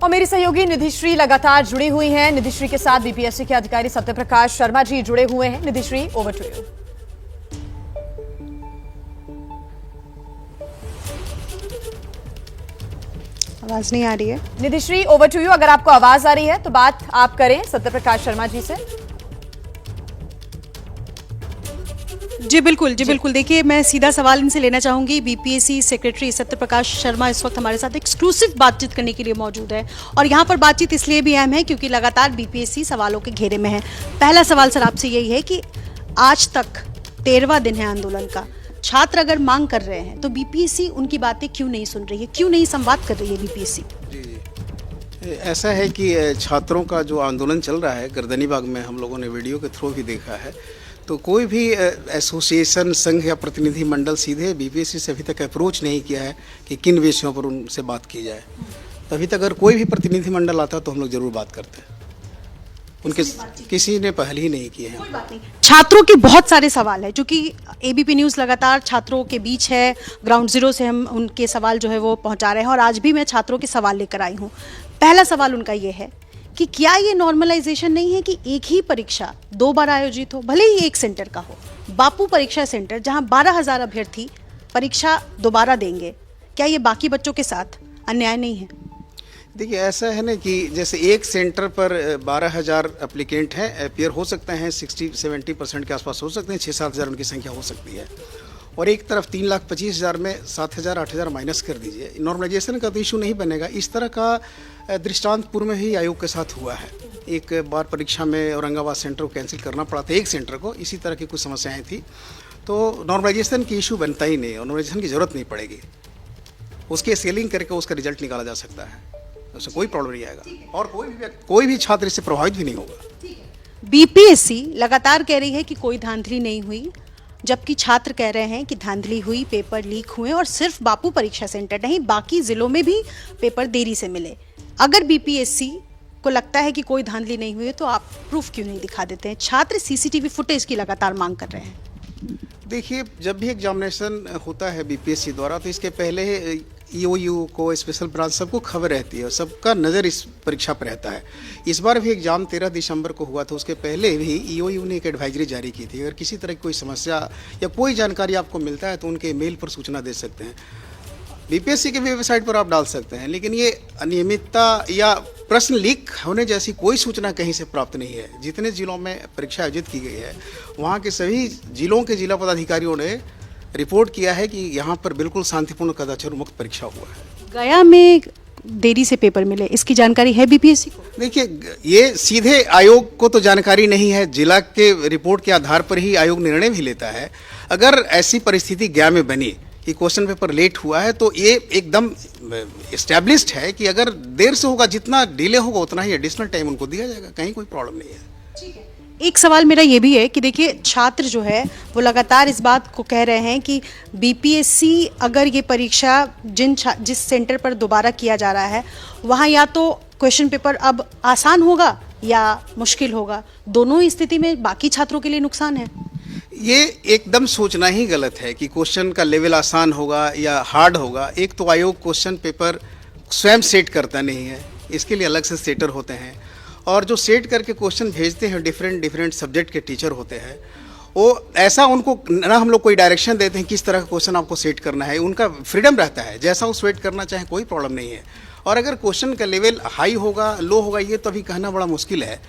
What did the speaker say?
और मेरी सहयोगी निधिश्री लगातार जुड़ी हुई हैं। निधिश्री के साथ बीपीएससी के अधिकारी सत्यप्रकाश शर्मा जी जुड़े हुए हैं। Nidhishree, over to you. आवाज नहीं आ रही है। Nidhishree, over to you. अगर आपको आवाज आ रही है तो बात आप करें सत्यप्रकाश शर्मा जी से। जी बिल्कुल। देखिए, मैं सीधा सवाल इनसे लेना चाहूंगी। बीपीएससी सेक्रेटरी सत्यप्रकाश शर्मा इस वक्त हमारे साथ एक्सक्लूसिव बातचीत करने के लिए मौजूद है और यहाँ पर बातचीत इसलिए भी अहम है क्योंकि लगातार बीपीएससी सवालों के घेरे में है। पहला सवाल सर आपसे यही है कि आज तक 13वां दिन है आंदोलन का, छात्र अगर मांग कर रहे हैं तो बीपीएससी उनकी बातें क्यों नहीं सुन रही है, क्यों नहीं संवाद कर रही है बीपीएससी? जी, ऐसा है कि छात्रों का जो आंदोलन चल रहा है गर्दनी बाग में, हम लोगों ने वीडियो के थ्रू भी देखा है, तो कोई भी एसोसिएशन, संघ या प्रतिनिधि मंडल सीधे बीपीएससी से अभी तक अप्रोच नहीं किया है कि किन विषयों पर उनसे बात की जाए। तो अभी तक अगर कोई भी प्रतिनिधि मंडल आता तो हम लोग जरूर बात करते हैं। उनके किसी ने पहल ही नहीं की है। कोई बात नहीं। छात्रों के बहुत सारे सवाल है, जो कि एबीपी न्यूज़ लगातार छात्रों के बीच है। ग्राउंड जीरो से हम उनके सवाल जो है वो पहुंचा रहे हैं और आज भी मैं छात्रों के सवाल लेकर आई हूँ। पहला सवाल उनका ये है कि क्या ये नॉर्मलाइजेशन नहीं है कि एक ही परीक्षा 2 बार आयोजित हो, भले ही एक सेंटर का हो। बापू परीक्षा सेंटर जहां 12,000 अभ्यर्थी परीक्षा दोबारा देंगे, क्या ये बाकी बच्चों के साथ अन्याय नहीं है? देखिए, ऐसा है ना कि जैसे एक सेंटर पर 12,000 एप्लीकेंट हैं, अपियर हो सकते हैं, 60-70% के आसपास हो सकते हैं, 6-7 हज़ार उनकी संख्या हो सकती है। और एक तरफ 3,25,000 में 7,000-8,000 माइनस कर दीजिए, नॉर्मलाइजेशन का तो इशू नहीं बनेगा। इस तरह का दृष्टांत पूर्व में ही आयोग के साथ हुआ है। एक बार परीक्षा में औरंगाबाद सेंटर को कैंसिल करना पड़ा था, एक सेंटर को, इसी तरह की कुछ समस्याएं थी। तो नॉर्मलाइजेशन की इशू बनता ही नहीं, नॉर्मलाइजेशन की ज़रूरत नहीं पड़ेगी। उसके स्केलिंग करके उसका रिजल्ट निकाला जा सकता है, उससे कोई प्रॉब्लम नहीं आएगा और कोई भी छात्र इससे प्रभावित भी नहीं होगा। बीपीएससी लगातार कह रही है कि कोई धांधली नहीं हुई, जबकि छात्र कह रहे हैं कि धांधली हुई, पेपर लीक हुए और सिर्फ बापू परीक्षा सेंटर नहीं, बाकी जिलों में भी पेपर देरी से मिले। अगर बीपीएससी को लगता है कि कोई धांधली नहीं हुई है तो आप प्रूफ क्यों नहीं दिखा देते हैं? छात्र सीसीटीवी फुटेज की लगातार मांग कर रहे हैं। देखिए, जब भी एग्जामिनेशन होता है बीपीएससी द्वारा तो इसके पहले ईओयू को, स्पेशल ब्रांच, सबको खबर रहती है और सबका नज़र इस परीक्षा पर रहता है। इस बार भी एग्जाम 13 दिसंबर को हुआ था, उसके पहले भी ईओयू ने एक एडवाइजरी जारी की थी। अगर किसी तरह की कोई समस्या या कोई जानकारी आपको मिलता है तो उनके मेल पर सूचना दे सकते हैं, बीपीएससी के वेबसाइट पर आप डाल सकते हैं। लेकिन ये अनियमितता या प्रश्न लीक होने जैसी कोई सूचना कहीं से प्राप्त नहीं है। जितने जिलों में परीक्षा आयोजित की गई है वहाँ के सभी जिलों के जिला पदाधिकारियों ने रिपोर्ट किया है कि यहाँ पर बिल्कुल शांतिपूर्ण कदाचार मुक्त परीक्षा हुआ है। गया में देरी से पेपर मिले, इसकी जानकारी है बीपीएससी को? देखिए, ये सीधे आयोग को तो जानकारी नहीं है, जिला के रिपोर्ट के आधार पर ही आयोग निर्णय भी लेता है। अगर ऐसी परिस्थिति गया में बनी कि क्वेश्चन पेपर लेट हुआ है तो ये एकदम एस्टैब्लिश्ड है कि अगर देर से होगा, जितना डिले होगा उतना ही एडिशनल टाइम उनको दिया जाएगा, कहीं कोई प्रॉब्लम नहीं है। ठीक है। एक सवाल मेरा ये भी है कि देखिए, छात्र जो है वो लगातार इस बात को कह रहे हैं कि बीपीएससी अगर ये परीक्षा जिस सेंटर पर दोबारा किया जा रहा है वहाँ या तो क्वेश्चन पेपर अब आसान होगा या मुश्किल होगा, दोनों ही स्थिति में बाकी छात्रों के लिए नुकसान है। ये एकदम सोचना ही गलत है कि क्वेश्चन का लेवल आसान होगा या हार्ड होगा। एक तो आयोग क्वेश्चन पेपर स्वयं सेट करता नहीं है, इसके लिए अलग से सेटर होते हैं और जो सेट करके क्वेश्चन भेजते हैं डिफरेंट सब्जेक्ट के टीचर होते हैं, वो ऐसा उनको ना हम लोग कोई डायरेक्शन देते हैं किस तरह का क्वेश्चन आपको सेट करना है, उनका फ्रीडम रहता है, जैसा वो सेट करना चाहे कोई प्रॉब्लम नहीं है। और अगर क्वेश्चन का लेवल हाई होगा लो होगा ये तो अभी कहना बड़ा मुश्किल है।